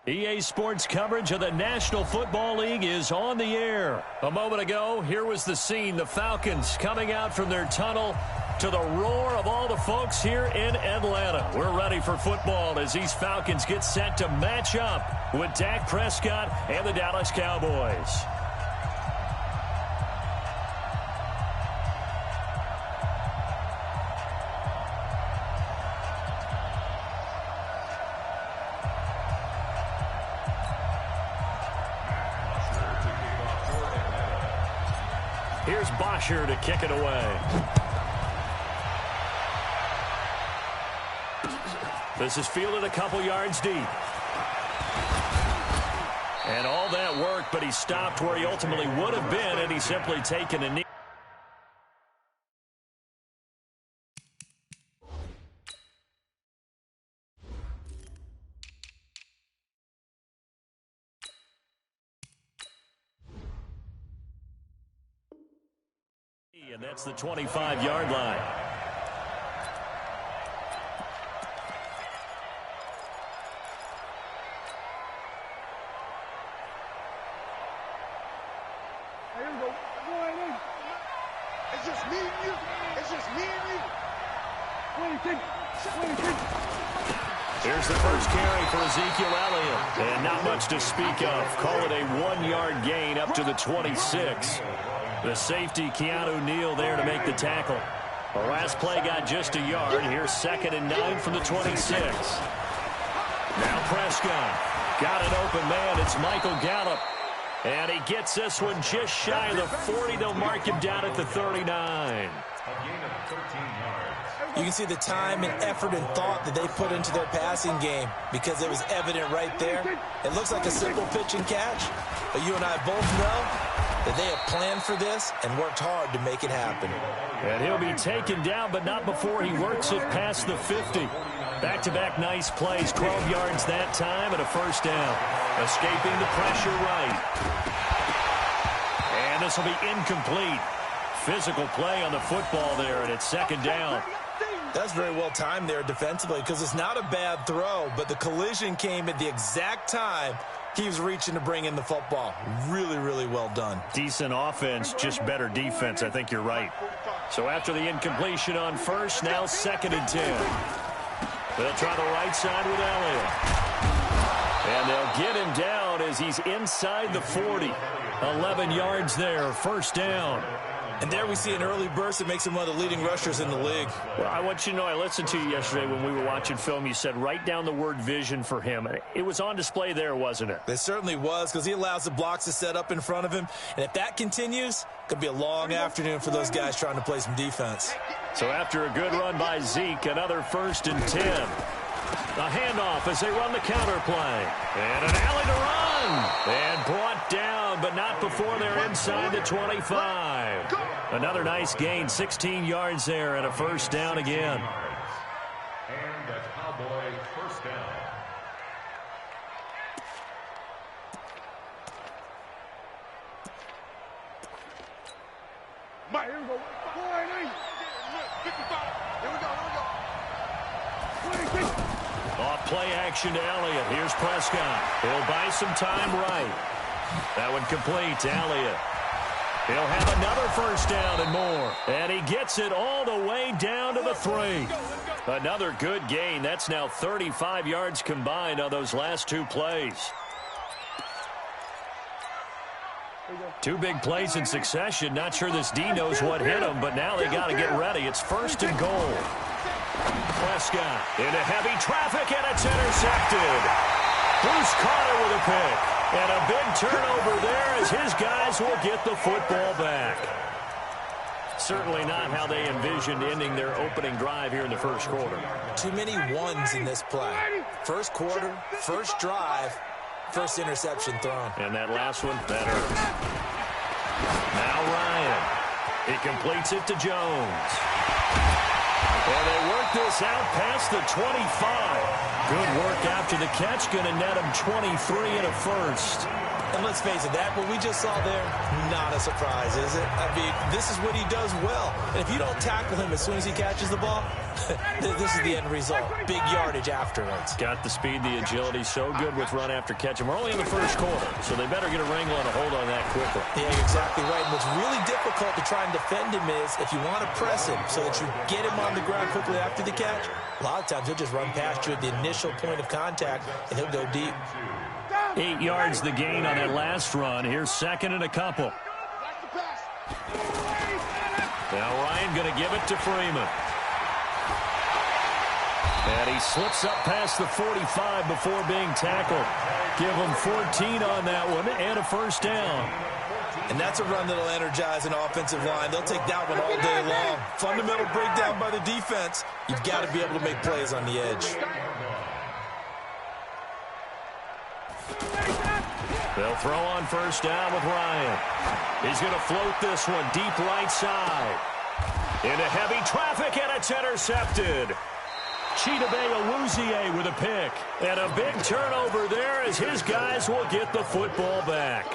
EA Sports coverage of the National Football League is on the air. A moment ago, here was the scene. The Falcons coming out from their tunnel to the roar of all the folks here in Atlanta. We're ready for football as these Falcons get set to match up with Dak Prescott and the Dallas Cowboys. Here's Bosher to kick it away. This is fielded a couple yards deep. And all that work, but he stopped where he ultimately would have been, and he's simply taken a knee. And that's the 25-yard line. Here we go. It's just me and you. It's just me and you. What do you think? What do you think? Here's the first carry for Ezekiel Elliott. And not much to speak of. Call it a 1-yard gain up to the 26. The safety, Keanu Neal, there to make the tackle. The last play got just a yard. Here's 2nd and 9 from the 26. Now Prescott. Got an open man. It's Michael Gallup. And he gets this one just shy of the 40. They'll mark him down at the 39. You can see the time and effort and thought that they put into their passing game because it was evident right there. It looks like a simple pitch and catch, but you and I both know that they have planned for this and worked hard to make it happen. And he'll be taken down, but not before he works it past the 50. Back-to-back nice plays, 12 yards that time and a first down. Escaping the pressure right. And this will be incomplete. Physical play on the football there, and it's 2nd down. That's very well timed there defensively because it's not a bad throw, but the collision came at the exact time he was reaching to bring in the football. Really, really well done. Decent offense, just better defense. I think you're right. So after the incompletion on first, now 2nd and 10. They'll try the right side with Elliott. And they'll get him down as he's inside the 40. 11 yards there, first down. And there we see an early burst that makes him one of the leading rushers in the league. Well, I want you to know, I listened to you yesterday when we were watching film. You said write down the word vision for him. It was on display there, wasn't it? It certainly was because he allows the blocks to set up in front of him. And if that continues, it could be a long afternoon for those guys trying to play some defense. So after a good run by Zeke, another 1st and 10. The handoff as they run the counter play. And an alley to run. And brought down, but not before they're inside the 25. Another nice gain, 16 yards there and a first down again. And the Cowboy first down. Mike, here we go. 55. Here we go. Here we go. Off play action to Elliott. Here's Prescott. He'll buy some time right. That one complete to Elliott. He'll have another first down and more. And he gets it all the way down to the 3. Another good gain. That's now 35 yards combined on those last 2 plays. 2 big plays in succession. Not sure this D knows what hit him, but now they got to get ready. It's 1st and goal. Prescott into heavy traffic, and it's intercepted. Bruce Carter with a pick. And a big turnover there as his guys will get the football back. Certainly not how they envisioned ending their opening drive here in the first quarter. Too many ones in this play. First quarter, first drive, first interception thrown. And that last one, that hurts. Now Ryan. He completes it to Jones. And they work this out past the 25. Good work after the catch. Going to net him 23 and a first. And let's face it, that what we just saw there, not a surprise, is it? I mean, this is what he does well. And if you don't tackle him as soon as he catches the ball, this is the end result. Big yardage afterwards. Got the speed, the agility, so good with run after catch. And we're only in the first quarter, so they better get a wrangle and a hold on that quickly. Yeah, you're exactly right. And what's really difficult to try and defend him is if you want to press him so that you get him on the ground quickly after the catch, a lot of times he'll just run past you at the initial point of contact, and he'll go deep. 8 yards the gain on that last run. Here's second and a couple. Now Ryan going to give it to Freeman. And he slips up past the 45 before being tackled. Give him 14 on that one and a first down. And that's a run that'll energize an offensive line. They'll take that one all day long. Fundamental breakdown by the defense. You've got to be able to make plays on the edge. They'll throw on first down with Ryan. He's going to float this one deep right side. Into heavy traffic, and it's intercepted. Chidobe Awuzie with a pick. And a big turnover there as his guys will get the football back.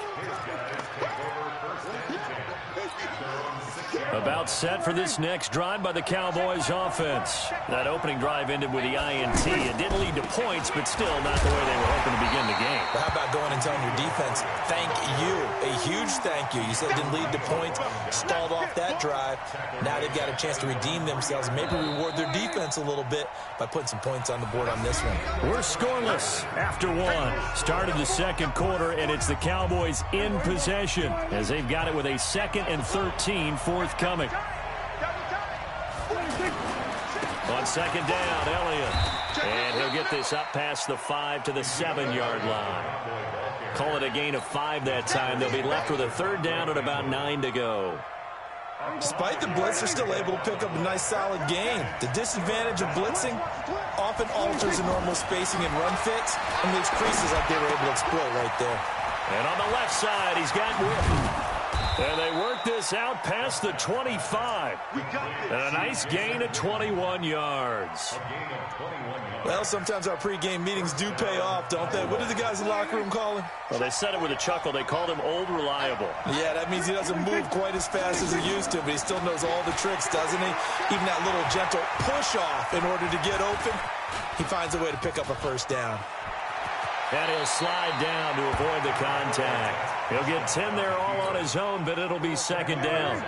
About set for this next drive by the Cowboys offense. That opening drive ended with the INT. It didn't lead to points, but still not the way they were hoping to begin the game. But how about going and telling your defense, thank you, a huge thank you. You said it didn't lead to points, stalled off that drive. Now they've got a chance to redeem themselves, maybe reward their defense a little bit by putting some points on the board on this one. We're scoreless after one. Started the second quarter, and it's the Cowboys in possession as they've got it with a 2nd and 13 forthcoming. On second down, Elliott. And he'll get this up past the 5 to the 7-yard line. Call it a gain of 5 that time. They'll be left with a third down and about 9 to go. Despite the blitz, they're still able to pick up a nice, solid gain. The disadvantage of blitzing often alters the normal spacing and run fits and leaves creases like they were able to exploit right there. And on the left side, he's got Witten. And they work this out past the 25. And a nice gain of 21 yards. Well, sometimes our pregame meetings do pay off, don't they? What did the guys in the locker room call him? Well, they said it with a chuckle. They called him Old Reliable. Yeah, that means he doesn't move quite as fast as he used to, but he still knows all the tricks, doesn't he? Even that little gentle push-off in order to get open, he finds a way to pick up a first down. And he'll slide down to avoid the contact. He'll get 10 there all on his own, but it'll be second down.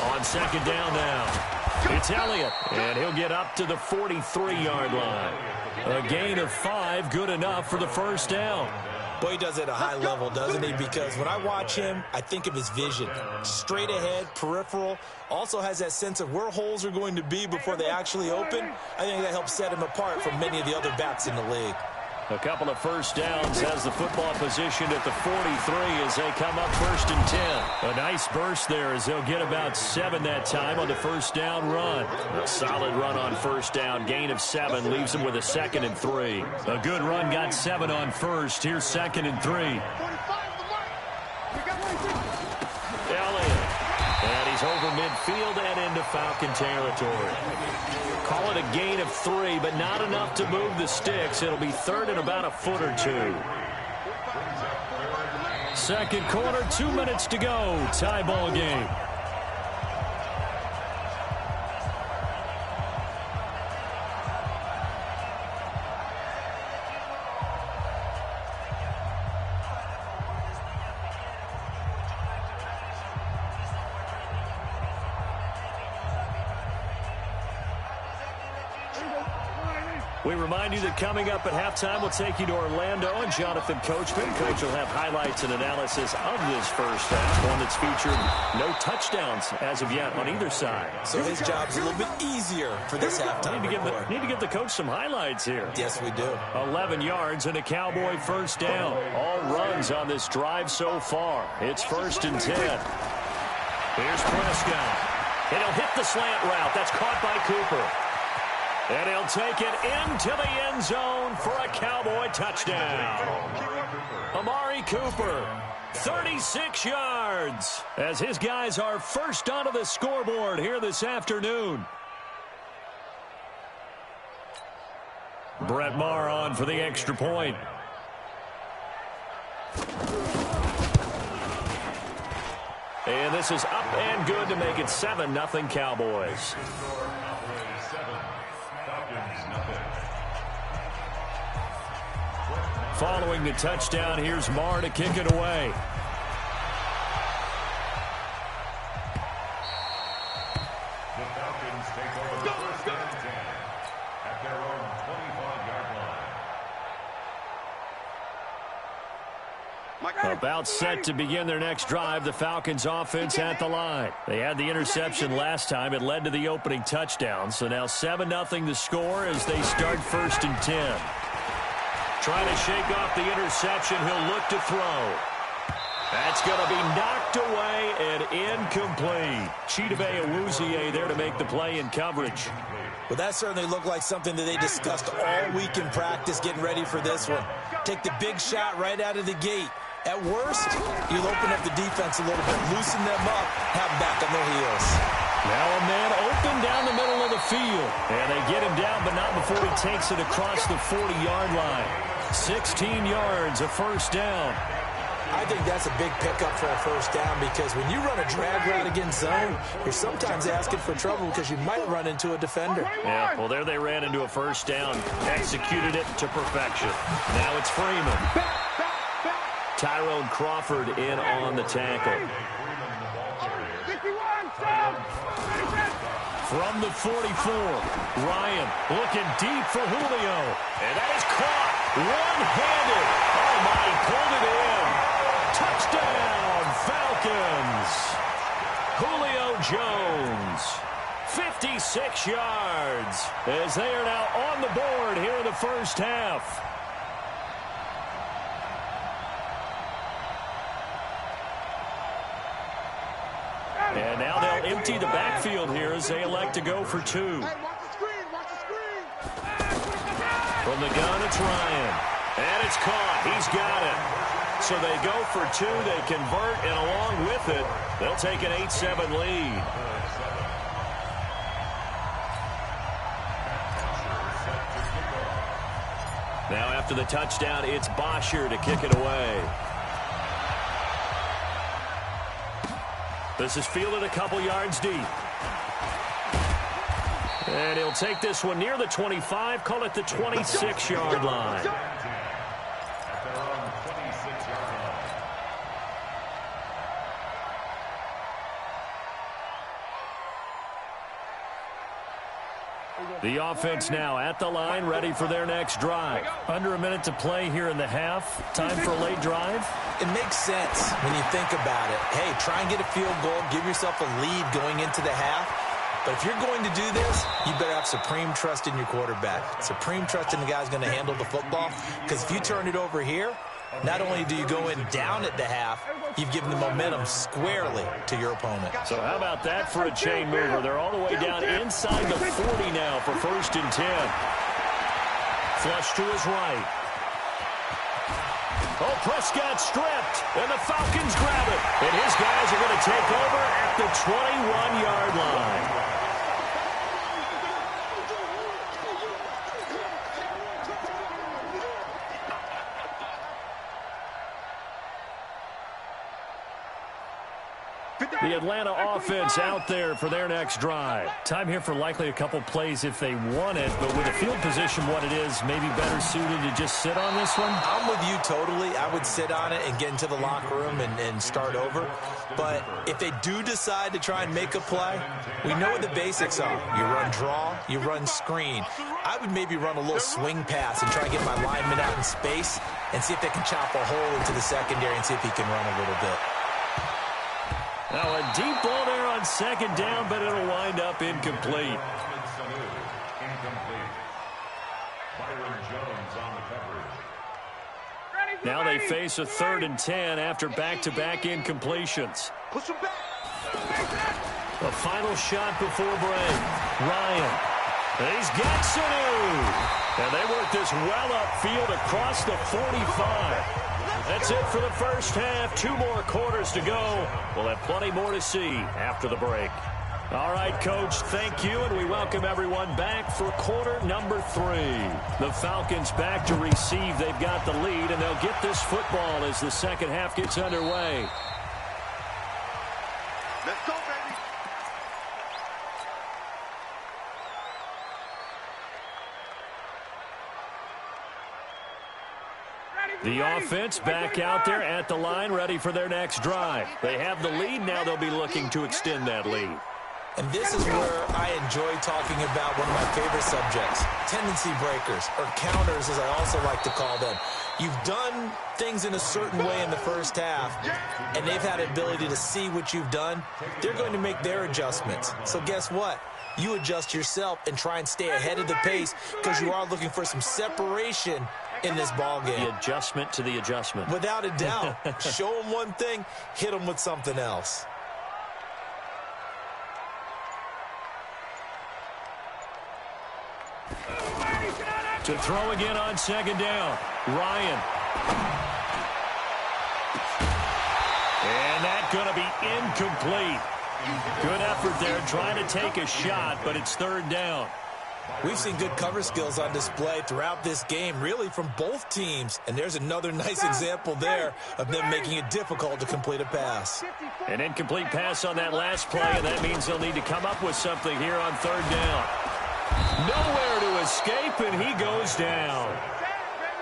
On second down now, it's Elliott, and he'll get up to the 43-yard line. A gain of 5, good enough for the first down. Boy, he does it at a high level, doesn't he? Because when I watch him, I think of his vision. Straight ahead, peripheral. Also has that sense of where holes are going to be before they actually open. I think that helps set him apart from many of the other backs in the league. A couple of first downs has the football positioned at the 43 as they come up 1st and 10. A nice burst there as they'll get about 7 that time on the first down run. A solid run on first down. Gain of 7 leaves them with a 2nd and 3. A good run got 7 on first. Here's 2nd and 3. Elliott. And he's over midfield and into Falcon territory. Call it a gain of 3, but not enough to move the sticks. It'll be 3rd and about a foot or 2. Second quarter, 2 minutes to go. Tie ball game. We remind you that coming up at halftime, we'll take you to Orlando and Jonathan Coachman. Coach will have highlights and analysis of this first half, one that's featured no touchdowns as of yet on either side. So his job's a little bit easier for this halftime. Need to give the coach some highlights here. Yes, we do. 11 yards and a Cowboy first down. All runs on this drive so far. It's 1st and 10. Here's Prescott. And he'll hit the slant route. That's caught by Cooper. And he'll take it into the end zone for a Cowboy touchdown. Amari Cooper, 36 yards, as his guys are first onto the scoreboard here this afternoon. Brett Maher on for the extra point. And this is up and good to make it 7-0 Cowboys. Following the touchdown, here's Maher to kick it away. The Falcons take over first and 10 at their own 25-yard line. About set to begin their next drive, the Falcons offense at the line. They had the interception last time. It led to the opening touchdown. So now 7-0 the score as they start first and 10. Trying to shake off the interception. He'll look to throw. That's going to be knocked away and incomplete. Chidobe Awuzie there to make the play in coverage. Well, that certainly looked like something that they discussed all week in practice getting ready for this one. Take the big shot right out of the gate. At worst, you'll open up the defense a little bit, loosen them up, have them back on their heels. Now a man open down the middle of the field. And they get him down, but not before he takes it across the 40-yard line. 16 yards, a first down. I think that's a big pickup for a first down because when you run a drag route against zone, you're sometimes asking for trouble because you might run into a defender. Yeah, well, there they ran into a first down. Executed it to perfection. Now it's Freeman. Tyrone Crawford in on the tackle. From the 44, Ryan looking deep for Julio. And that is caught one-handed. Oh, my, he pulled it in. Touchdown, Falcons. Julio Jones, 56 yards, as they are now on the board here in the first half. And now they'll empty the backfield here as they elect to go for two. From the gun, it's Ryan. And it's caught. He's got it. So they go for two. They convert, and along with it, they'll take an 8-7 lead. Now after the touchdown, it's Bosher to kick it away. This is fielded a couple yards deep. And he'll take this one near the 25, call it the 26-yard line. The offense now at the line, ready for their next drive. Under a minute to play here in the half. Time for a late drive. It makes sense when you think about it. Hey, try and get a field goal. Give yourself a lead going into the half. But if you're going to do this, you better have supreme trust in your quarterback. Supreme trust in the guy's going to handle the football. Because if you turn it over here, not only do you go in down at the half, you've given the momentum squarely to your opponent. So how about that for a chain mover? They're all the way down inside the 40 now for first and 10. Flush to his right. Oh, Prescott stripped, and the Falcons grab it. And his guys are going to take over at the 21-yard line. The Atlanta offense out there for their next drive. Time here for likely a couple plays if they want it, but with the field position what it is, maybe better suited to just sit on this one? I'm with you totally. I would sit on it and get into the locker room and start over. But if they do decide to try and make a play, we know what the basics are. You run draw, you run screen. I would maybe run a little swing pass and try to get my lineman out in space and see if they can chop a hole into the secondary and see if he can run a little bit. Now a deep ball there on second down, but it'll wind up incomplete. Now they face a 3rd and 10 after back-to-back incompletions. A final shot before break. Ryan. He's got Sanu. And they work this well upfield across the 45. That's it for the first half. 2 more quarters to go. We'll have plenty more to see after the break. All right, Coach, thank you, and we welcome everyone back for quarter number 3. The Falcons back to receive. They've got the lead, and they'll get this football as the second half gets underway. Let's go, baby. The offense back out there at the line, ready for their next drive. They have the lead. Now they'll be looking to extend that lead. And this is where I enjoy talking about one of my favorite subjects, tendency breakers, or counters, as I also like to call them. You've done things in a certain way in the first half, and they've had the ability to see what you've done. They're going to make their adjustments. So guess what? You adjust yourself and try and stay ahead of the pace because you are looking for some separation in this ball game. The adjustment to the adjustment. Without a doubt. Show them one thing, hit them with something else. To throw again on second down. Ryan. And that's going to be incomplete. Good effort there trying to take a shot, but it's third down. We've seen good cover skills on display throughout this game, really from both teams. And there's another nice example there of them making it difficult to complete a pass. An incomplete pass on that last play, and that means they'll need to come up with something here on third down. Nowhere to escape, and he goes down.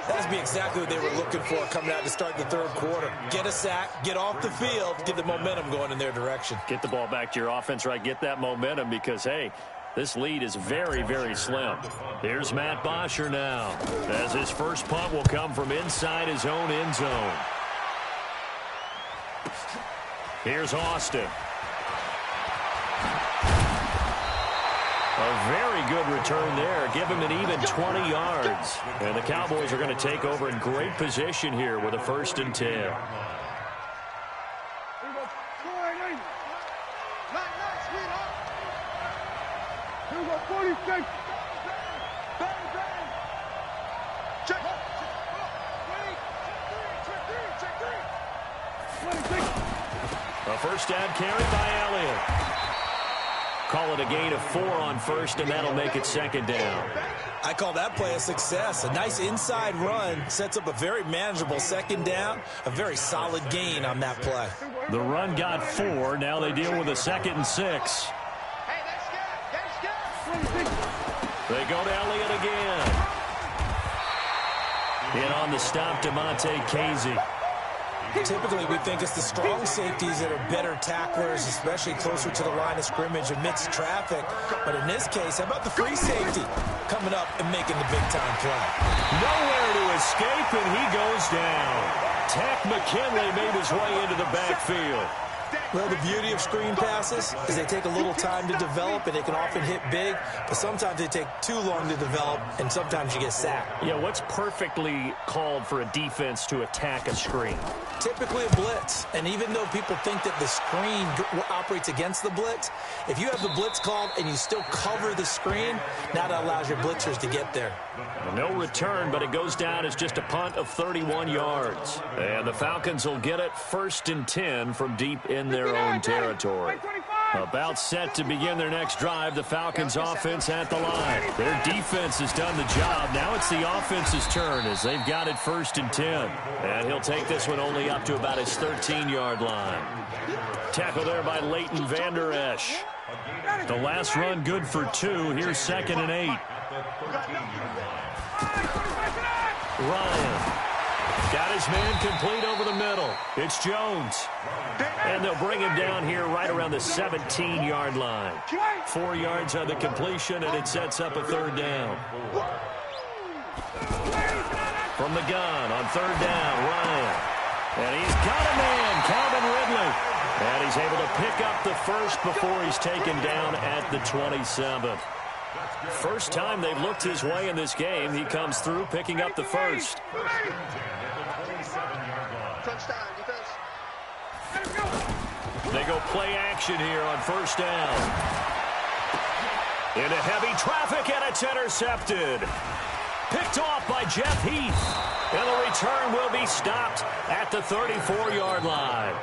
That would be exactly what they were looking for coming out to start the third quarter. Get a sack, get off the field, get the momentum going in their direction. Get the ball back to your offense, right? Get that momentum because, hey, this lead is very, very slim. Here's Matt Bosher now, as his first punt will come from inside his own end zone. Here's Austin. A very good return there. Give him an even 20 yards. And the Cowboys are going to take over in great position here with a 1st and 10. A first down carry by Elliott. Call it a gain of 4 on first, and that'll make it 2nd down. I call that play a success. A nice inside run sets up a very manageable 2nd down. A very solid gain on that play. The run got 4. Now they deal with a 2nd and 6. They go to Elliott again. In on the stop, DeMonte Casey. Typically, we think it's the strong safeties that are better tacklers, especially closer to the line of scrimmage amidst traffic. But in this case, how about the free safety coming up and making the big-time play? Nowhere to escape, and he goes down. Tack McKinley made his way into the backfield. Well, the beauty of screen passes is they take a little time to develop, and they can often hit big, but sometimes they take too long to develop, and sometimes you get sacked. Yeah, what's perfectly called for a defense to attack a screen? Typically a blitz, and even though people think that the screen operates against the blitz, if you have the blitz called and you still cover the screen, now that allows your blitzers to get there. No return, but it goes down as just a punt of 31 yards. And the Falcons will get it 1st and 10 from deep in their own territory. About set to begin their next drive, the Falcons offense at the line. Their defense has done the job. Now it's the offense's turn as they've got it 1st and 10. And he'll take this one only up to about his 13-yard line. Tackle there by Leighton Vander Esch. The last run good for 2. Here's 2nd and 8. Ryan got his man complete over the middle. It's Jones. And they'll bring him down here right around the 17-yard line. 4 yards on the completion, and it sets up a 3rd down. From the gun on 3rd down, Ryan. And he's got a man, Calvin Ridley. And he's able to pick up the 1st before he's taken down at the 27. First time they've looked his way in this game. He comes through picking up the 1st. They go play action here on 1st down. Into heavy traffic, and it's intercepted. Picked off by Jeff Heath. And the return will be stopped at the 34-yard line.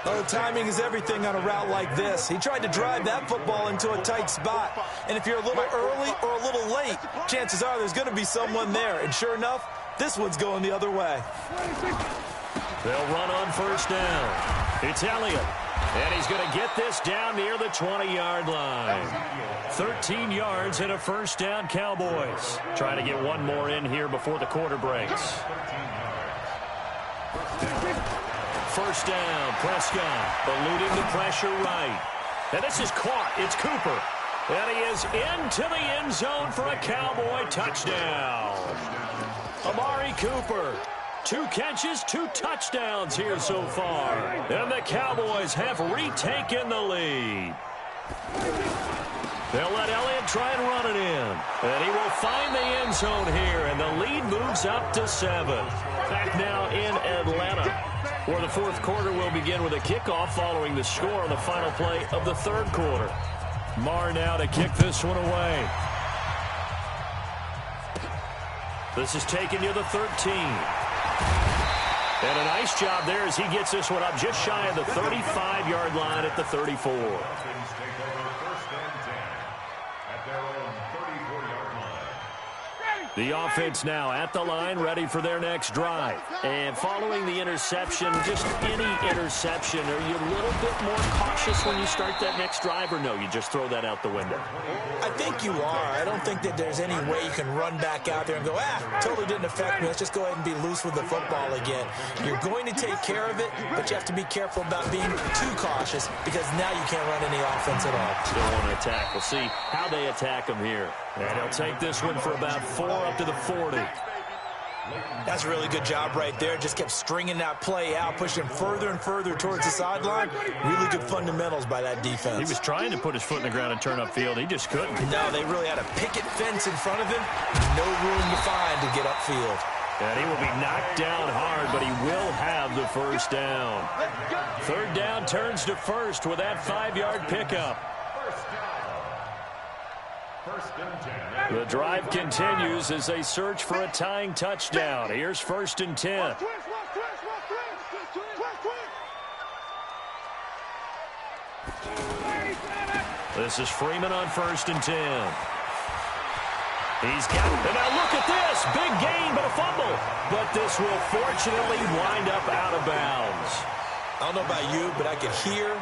Oh, timing is everything on a route like this. He tried to drive that football into a tight spot. And if you're a little early or a little late, chances are there's going to be someone there. And sure enough, this one's going the other way. They'll run on first down. It's Elliott. And he's going to get this down near the 20-yard line. 13 yards and a first down, Cowboys. Trying to get one more in here before the quarter breaks. First down, Prescott, eluding the pressure right. And this is caught. It's Cooper. And he is into the end zone for a Cowboy touchdown. Amari Cooper, 2 catches, 2 touchdowns here so far. And the Cowboys have retaken the lead. They'll let Elliott try and run it in. And he will find the end zone here. And the lead moves up to 7. Back now in Atlanta, where the fourth quarter will begin with a kickoff following the score on the final play of the third quarter. Marr now to kick this one away. This is taken near the 13. And a nice job there as he gets this one up just shy of the 35-yard line at the 34. The offense now at the line, ready for their next drive. And following the interception, just any interception, are you a little bit more cautious when you start that next drive, or no, you just throw that out the window? I think you are. I don't think that there's any way you can run back out there and go, totally didn't affect me. Let's just go ahead and be loose with the football again. You're going to take care of it, but you have to be careful about being too cautious because now you can't run any offense at all. Still want to attack. We'll see how they attack him here. And he'll take this one for about 4 up to the 40. That's a really good job right there. Just kept stringing that play out, pushing further and further towards the sideline. Really good fundamentals by that defense. He was trying to put his foot in the ground and turn upfield. He just couldn't. No, they really had a picket fence in front of him. No room to find to get upfield. And he will be knocked down hard, but he will have the first down. Third down turns to first with that 5-yard pickup. The drive continues as they search for a tying touchdown. Here's 1st and 10. This is Freeman on 1st and 10. He's got it. And now look at this. Big gain, but a fumble. But this will fortunately wind up out of bounds. I don't know about you, but I could hear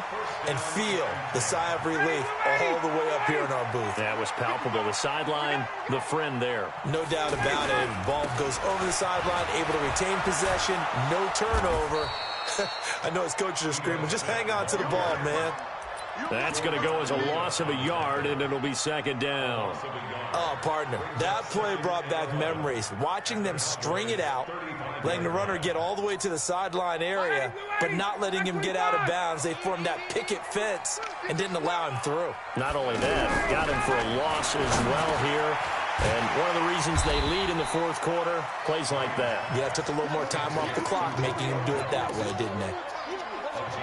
and feel the sigh of relief all the way up here in our booth. That was palpable. The sideline, the friend there. No doubt about it. Ball goes over the sideline, able to retain possession, no turnover. I know his coaches are screaming, just hang on to the ball, man. That's going to go as a loss of a yard, and it'll be 2nd down. Oh, partner, that play brought back memories. Watching them string it out, letting the runner get all the way to the sideline area, but not letting him get out of bounds. They formed that picket fence and didn't allow him through. Not only that, got him for a loss as well here. And one of the reasons they lead in the fourth quarter, plays like that. Yeah, it took a little more time off the clock making him do it that way, didn't it?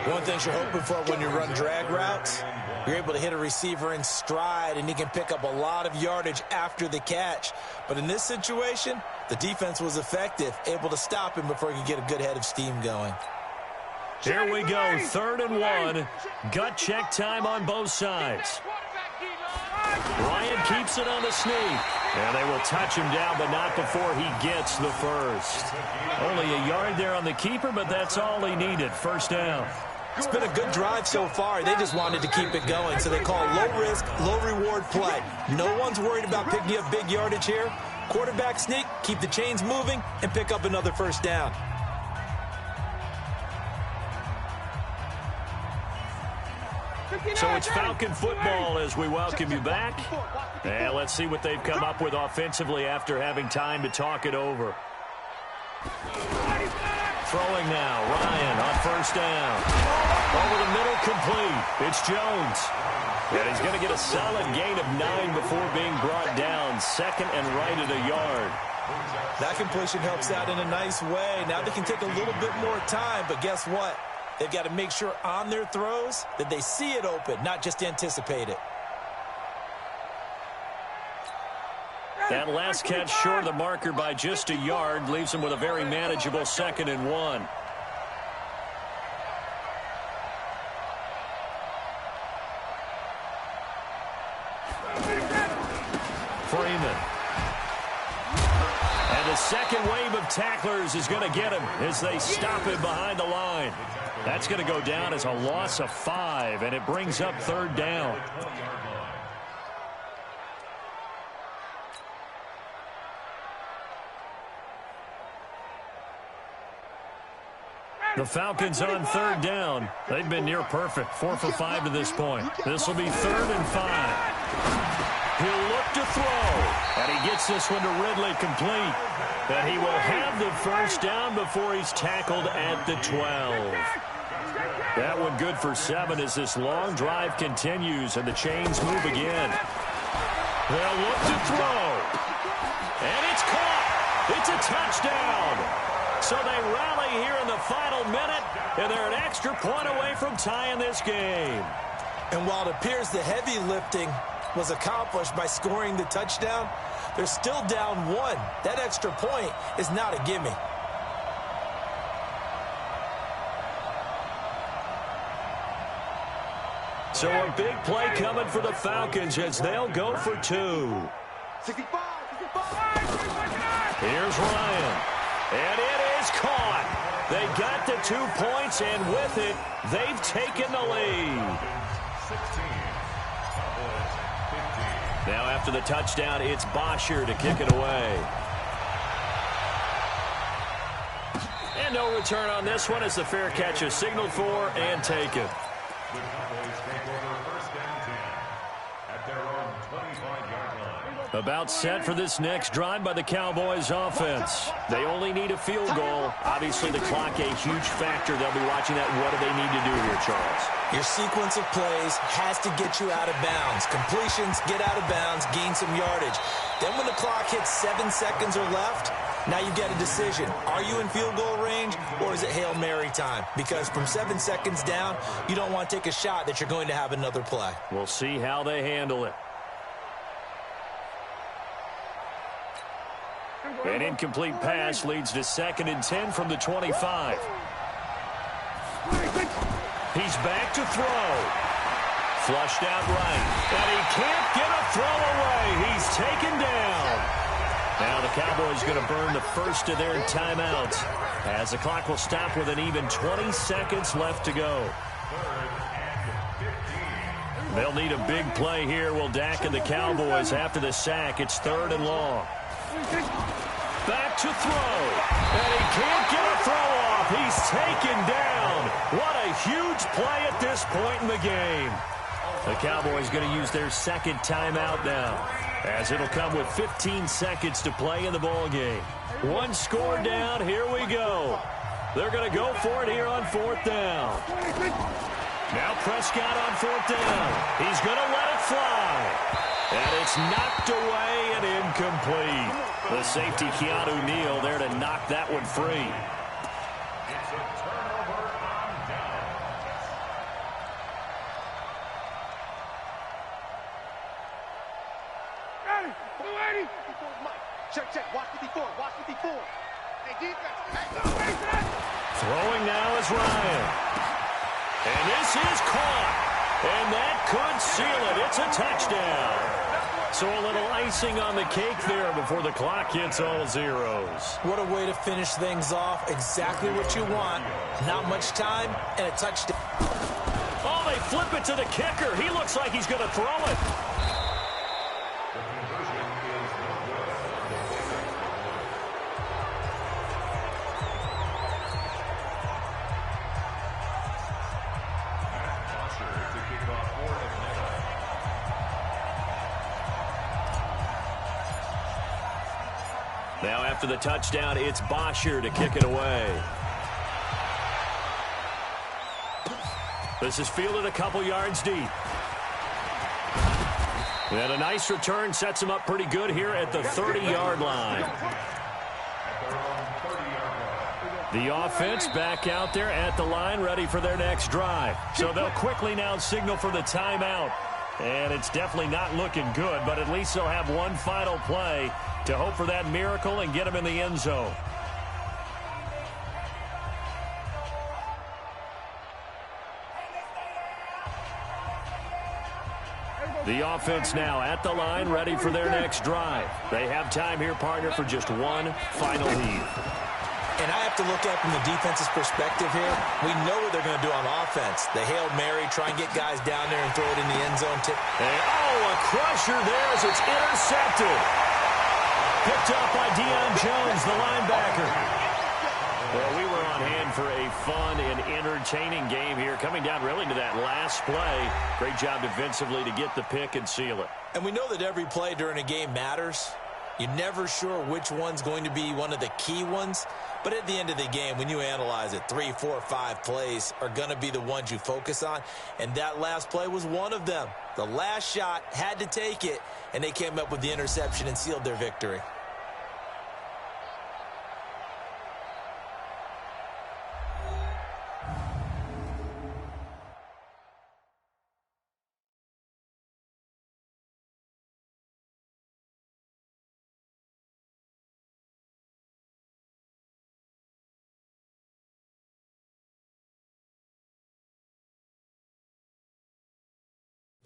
One thing you're hoping for when you run drag routes, you're able to hit a receiver in stride, and he can pick up a lot of yardage after the catch. But in this situation, the defense was effective, able to stop him before he could get a good head of steam going. Here we go, 3rd and 1. Gut check time on both sides. Ryan keeps it on the sneak. And they will touch him down, but not before he gets the first. Only a yard there on the keeper, but that's all he needed. 1st down. It's been a good drive so far. They just wanted to keep it going, so they call low-risk, low-reward play. No one's worried about picking up big yardage here. Quarterback sneak, keep the chains moving, and pick up another 1st down. So it's Falcon football as we welcome you back. And let's see what they've come up with offensively after having time to talk it over. Throwing now, Ryan on 1st down. Over the middle, complete. It's Jones. And he's going to get a solid gain of 9 before being brought down. 2nd and right at a yard. That completion helps out in a nice way. Now they can take a little bit more time, but guess what? They've got to make sure on their throws that they see it open, not just anticipate it. That last catch short of the marker by just a yard leaves them with a very manageable 2nd and 1. Freeman. And the second wave of tacklers is going to get him as they stop him behind the line. That's going to go down as a loss of 5, and it brings up third down. The Falcons on third down. They've been near perfect, 4 for 5 to this point. This will be 3rd and 5. He'll look to throw, and he gets this one to Ridley complete. But he will have the first down before he's tackled at the 12. That one good for 7 as this long drive continues and the chains move again. They'll look to throw, and it's caught. It's a touchdown. So they rally here in the final minute, and they're an extra point away from tying this game. And while it appears the heavy lifting was accomplished by scoring the touchdown, they're still down 1. That extra point is not a gimme. So a big play coming for the Falcons as they'll go for 2. 65. Here's Ryan. And it is caught. They got the 2 points, and with it, they've taken the lead. 16. Cowboys 15. Now after the touchdown, it's Bosher to kick it away. And no return on this one as the fair catch is signaled for and taken. The Cowboys take over 1st and 10 at their own 25-yard line. About set for this next drive by the Cowboys offense. They only need a field goal. Obviously, the clock a huge factor. They'll be watching that. What do they need to do here, Charles? Your sequence of plays has to get you out of bounds. Completions, get out of bounds, gain some yardage. Then when the clock hits 7 seconds or left, now you get a decision. Are you in field goal range, or is it Hail Mary time? Because from 7 seconds down, you don't want to take a shot that you're going to have another play. We'll see how they handle it. An incomplete pass leads to 2nd and 10 from the 25. He's back to throw. Flushed out right. And he can't get a throw away. He's taken down. Now the Cowboys going to burn the first of their timeouts as the clock will stop with an even 20 seconds left to go. 3rd and 15. They'll need a big play here. Will Dak and the Cowboys after the sack. It's 3rd and long. Back to throw. And he can't get a throw off. He's taken down. What a huge play at this point in the game. The Cowboys going to use their 2nd timeout now, as it'll come with 15 seconds to play in the ball game. 1 score down. Here we go. They're going to go for it here on 4th down. Now Prescott on 4th down. He's going to let it fly. And it's knocked away and incomplete. The safety, Keanu Neal, there to knock that one free. It's a turnover on downs. Ready. 280. Check. Watch it before. Hey, defense. Hey, Throwing now is Ryan. And this is caught. And that could seal it. It's a touchdown. So a little icing on the cake there before the clock hits all zeros. What a way to finish things off. Exactly what you want. Not much time and a touchdown. Oh, they flip it to the kicker. He looks like he's going to throw it. The conversion is no good. Matt Bosher to kick off for Atlanta. Now after the touchdown, it's Bosher to kick it away. This is fielded a couple yards deep. And a nice return sets him up pretty good here at the 30-yard line. The offense back out there at the line, ready for their next drive. So they'll quickly now signal for the timeout. And it's definitely not looking good, but at least they'll have one final play to hope for that miracle and get them in the end zone. The offense now at the line, ready for their next drive. They have time here, partner, for just one final lead. And I have to look at it from the defense's perspective here. We know what they're going to do on offense. The Hail Mary, try and get guys down there and throw it in the end zone. A crusher there as it's intercepted. Picked up by Deion Jones, the linebacker. Well, we were on hand for a fun and entertaining game here, coming down really to that last play. Great job defensively to get the pick and seal it. And we know that every play during a game matters. You're never sure which one's going to be one of the key ones. But at the end of the game, when you analyze it, 3, 4, 5 plays are going to be the ones you focus on. And that last play was one of them. The last shot had to take it, and they came up with the interception and sealed their victory.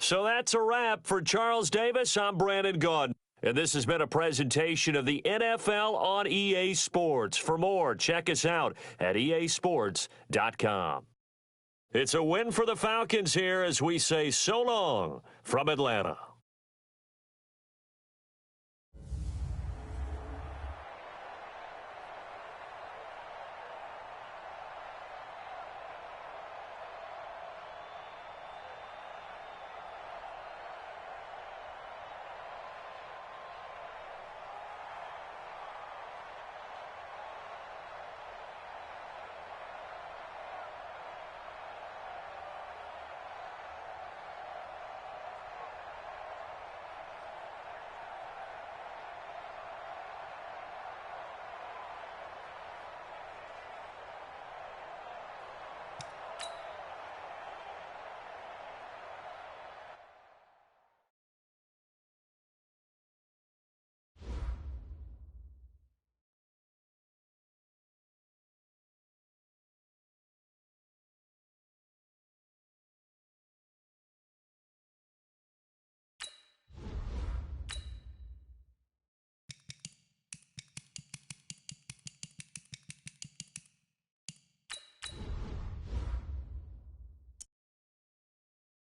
So that's a wrap for Charles Davis. I'm Brandon Gaudin. And this has been a presentation of the NFL on EA Sports. For more, check us out at easports.com. It's a win for the Falcons here as we say so long from Atlanta.